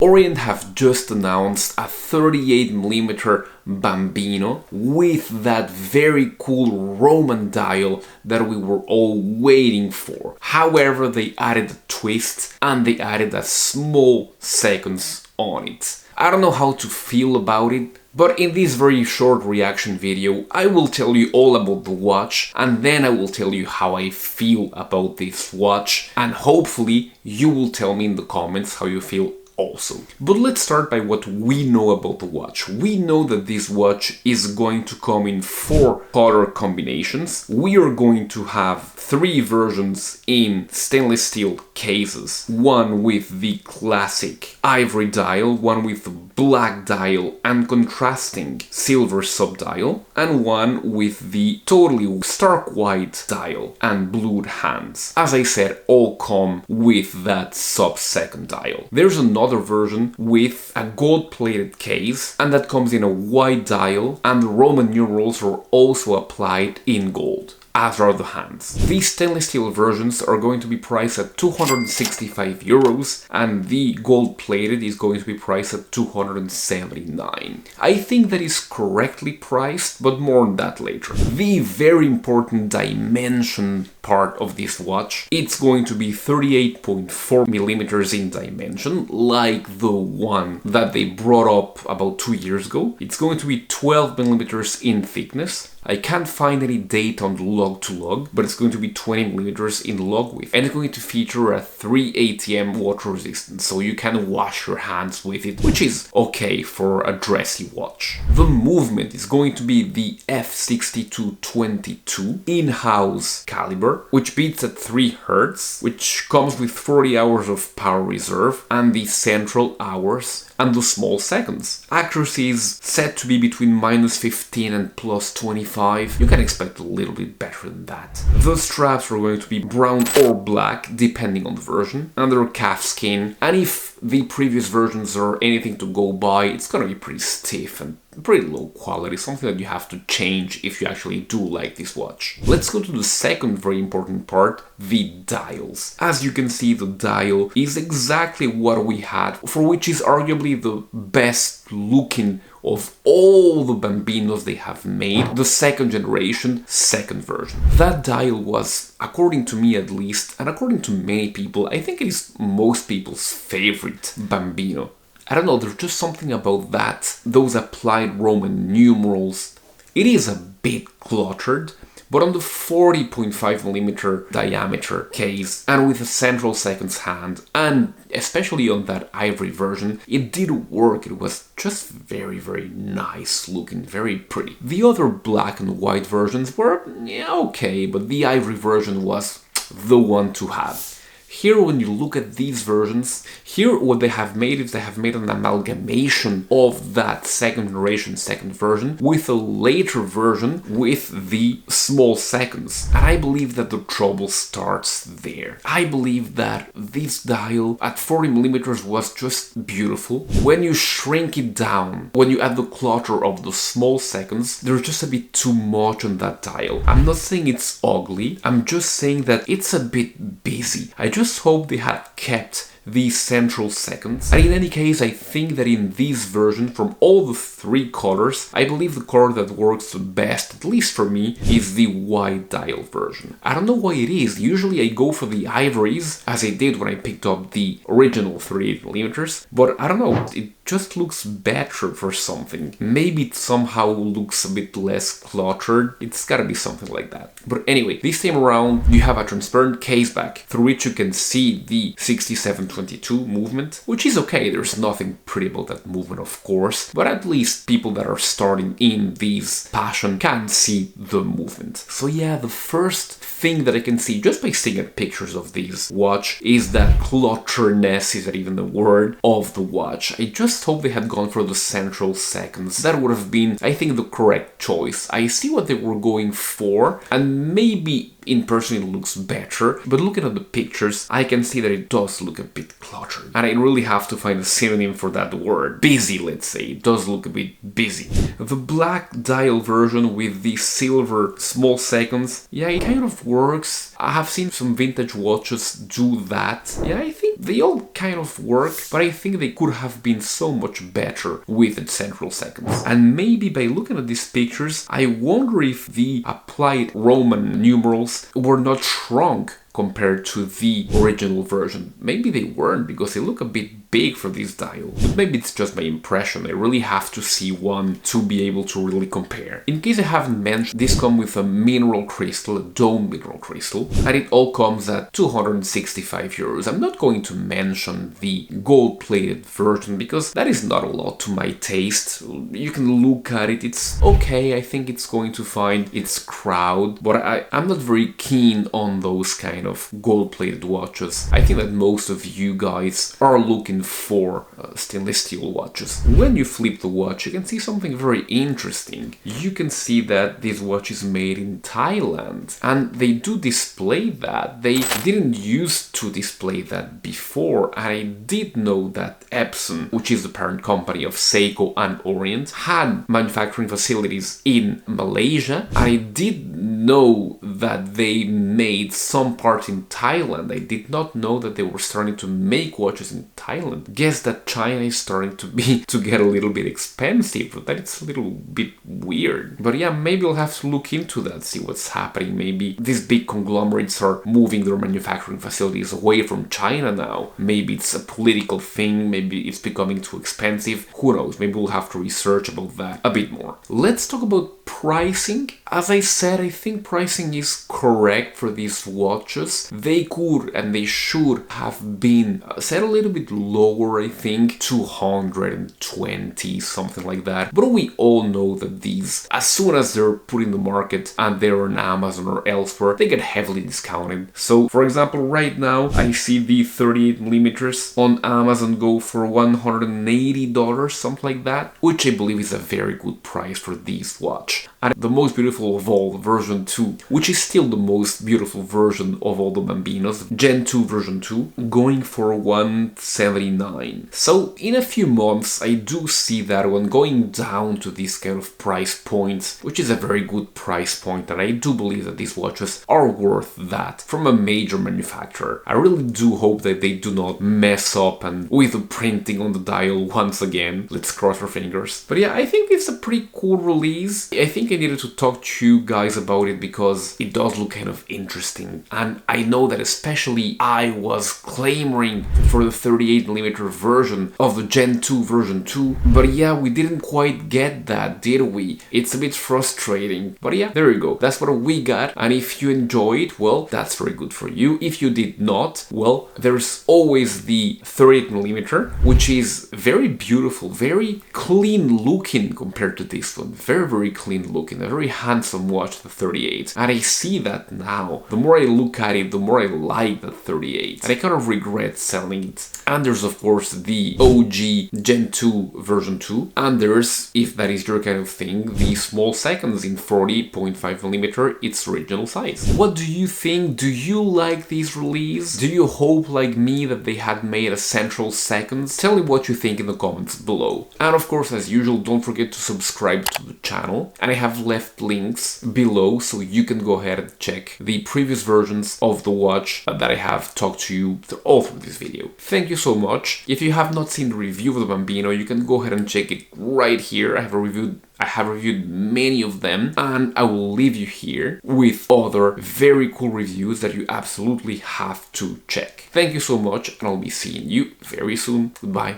Orient have just announced a 38mm Bambino with that very cool Roman dial that we were all waiting for. However, they added a twist and they added a small seconds on it. I don't know how to feel about it, but in this very short reaction video, I will tell you all about the watch, and then I will tell you how I feel about this watch, and hopefully you will tell me in the comments how you feel also. But let's start by what we know about the watch. We know that this watch is going to come in 4 color combinations. We are going to have 3 versions in stainless steel cases. One with the classic ivory dial, one with the black dial and contrasting silver subdial, and one with the totally stark white dial and blued hands. As I said, all come with that sub-second dial. There's another version with a gold-plated case, and that comes in a white dial, and the Roman numerals are also applied in gold, as are the hands. These stainless steel versions are going to be priced at 265 euros, and the gold-plated is going to be priced at 279. I think that is correctly priced, but more on that later. The very important dimension part of this watch, it's going to be 38.4 millimeters in dimension, like the one that they brought up about 2 years ago. It's going to be 12 millimeters in thickness. I can't find any date on the lug to lug, but it's going to be 20 millimeters in lug width, and it's going to feature a 3 ATM water resistance, so you can wash your hands with it, which is okay for a dressy watch. The movement is going to be the F6222 in-house caliber, which beats at 3 Hz, which comes with 40 hours of power reserve, and the central hours and the small seconds. Accuracy is set to be between -15 and +25. You can expect a little bit better than that. The straps are going to be brown or black, depending on the version, and they're calf skin, and if the previous versions are anything to go by, it's gonna be pretty stiff and pretty low quality, something that you have to change if you actually do like this watch. Let's go to the second very important part, the dials. As you can see, the dial is exactly what we had, for which is arguably the best looking of all the Bambinos they have made, the second generation, second version. That dial was, according to me at least, and according to many people, I think it is most people's favorite Bambino. I don't know, there's just something about that, those applied Roman numerals. It is a bit cluttered, but on the 40.5mm diameter case, and with a central seconds hand, and especially on that ivory version, it did work. It was just very, very nice looking, very pretty. The other black and white versions were okay, but the ivory version was the one to have. Here, when you look at these versions, here what they have made is they have made an amalgamation of that second generation, second version, with a later version with the small seconds. And I believe that the trouble starts there. I believe that this dial at 40mm was just beautiful. When you shrink it down, when you add the clutter of the small seconds, there's just a bit too much on that dial. I'm not saying it's ugly, I'm just saying that it's a bit busy. I just hope they had kept these central seconds. And in any case, I think that in this version, from all the 3 colors, I believe the color that works the best, at least for me, is the white dial version. I don't know why it is. Usually I go for the ivories, as I did when I picked up the original 38mm, but I don't know, it just looks better for something. Maybe it somehow looks a bit less cluttered. It's gotta be something like that. But anyway, this time around, you have a transparent case back through which you can see the 6722 movement, which is okay. There's nothing pretty about that movement, of course, but at least people that are starting in this passion can see the movement. So yeah, the first thing that I can see just by seeing at pictures of this watch is that clutterness, is that even the word, of the watch. I just hope they had gone for the central seconds. That would have been, I think, the correct choice. I see what they were going for, and maybe in person it looks better, but looking at the pictures, I can see that it does look a bit cluttered. And I really have to find a synonym for that word. Busy, let's say. It does look a bit busy. The black dial version with the silver small seconds, yeah, it kind of works. I have seen some vintage watches do that. Yeah, I think they all kind of work, but I think they could have been so much better with its central seconds. And maybe by looking at these pictures, I wonder if the applied Roman numerals were not shrunk compared to the original version. Maybe they weren't, because they look a bit big for this dial. But maybe it's just my impression. I really have to see one to be able to really compare. In case I haven't mentioned, this comes with a mineral crystal, a dome mineral crystal, and it all comes at 265 euros. I'm not going to mention the gold-plated version because that is not a lot to my taste. You can look at it, it's okay. I think it's going to find its crowd, but I'm not very keen on those kind of gold-plated watches. I think that most of you guys are looking for stainless steel watches. When you flip the watch, you can see something very interesting. You can see that this watch is made in Thailand, and they do display that. They didn't used to display that before, and I did know that Epson, which is the parent company of Seiko and Orient, had manufacturing facilities in Malaysia. I did know that they made some parts in Thailand. I did not know that they were starting to make watches in Thailand. Guess that China is starting to get a little bit expensive, but that's a little bit weird. But yeah, maybe I'll have to look into that, see what's happening. Maybe these big conglomerates are moving their manufacturing facilities away from China now. Maybe it's a political thing, maybe it's becoming too expensive. Who knows? Maybe we'll have to research about that a bit more. Let's talk about pricing. As I said, I think pricing is correct for these watches. They could and they should have been set a little bit lower, I think, 220, something like that. But we all know that these, as soon as they're put in the market and they're on Amazon or elsewhere, they get heavily discounted. So, for example, right now, I see the 38mm on Amazon go for $180, something like that, which I believe is a very good price for this watch. And the most beautiful of all, version 2, which is still the most beautiful version of all the Bambinos, Gen 2 version 2, going for $179. So in a few months, I do see that one going down to this kind of price point, which is a very good price point, and I do believe that these watches are worth that from a major manufacturer. I really do hope that they do not mess up and with the printing on the dial once again. Let's cross our fingers. But yeah, I think it's a pretty cool release. I think I needed to talk to you guys about it because it does look kind of interesting, and I know that especially I was clamoring for the 38mm version of the Gen 2 version 2, but yeah, we didn't quite get that, did we? It's a bit frustrating, but yeah, there you go. That's what we got, and if you enjoyed, well, that's very good for you. If you did not, well, there's always the 38mm, which is very beautiful, very clean looking compared to this one. Very clean looking, a very handsome watch, the 38, and I see that now. The more I look at it, the more I like the 38, and I kind of regret selling it. And there's of course the OG Gen 2 version 2, and there's, if that is your kind of thing, the small seconds in 40.5mm, its original size. What do you think? Do you like this release? Do you hope, like me, that they had made a central seconds? Tell me what you think in the comments below. And of course, as usual, don't forget to subscribe to the channel, and I have left links below so you can go ahead and check the previous versions of the watch that I have talked to you all through this video. Thank you so much. If you have not seen the review of the Bambino, you can go ahead and check it right here. I have reviewed many of them, and I will leave you here with other very cool reviews that you absolutely have to check. Thank you so much, and I'll be seeing you very soon. Goodbye.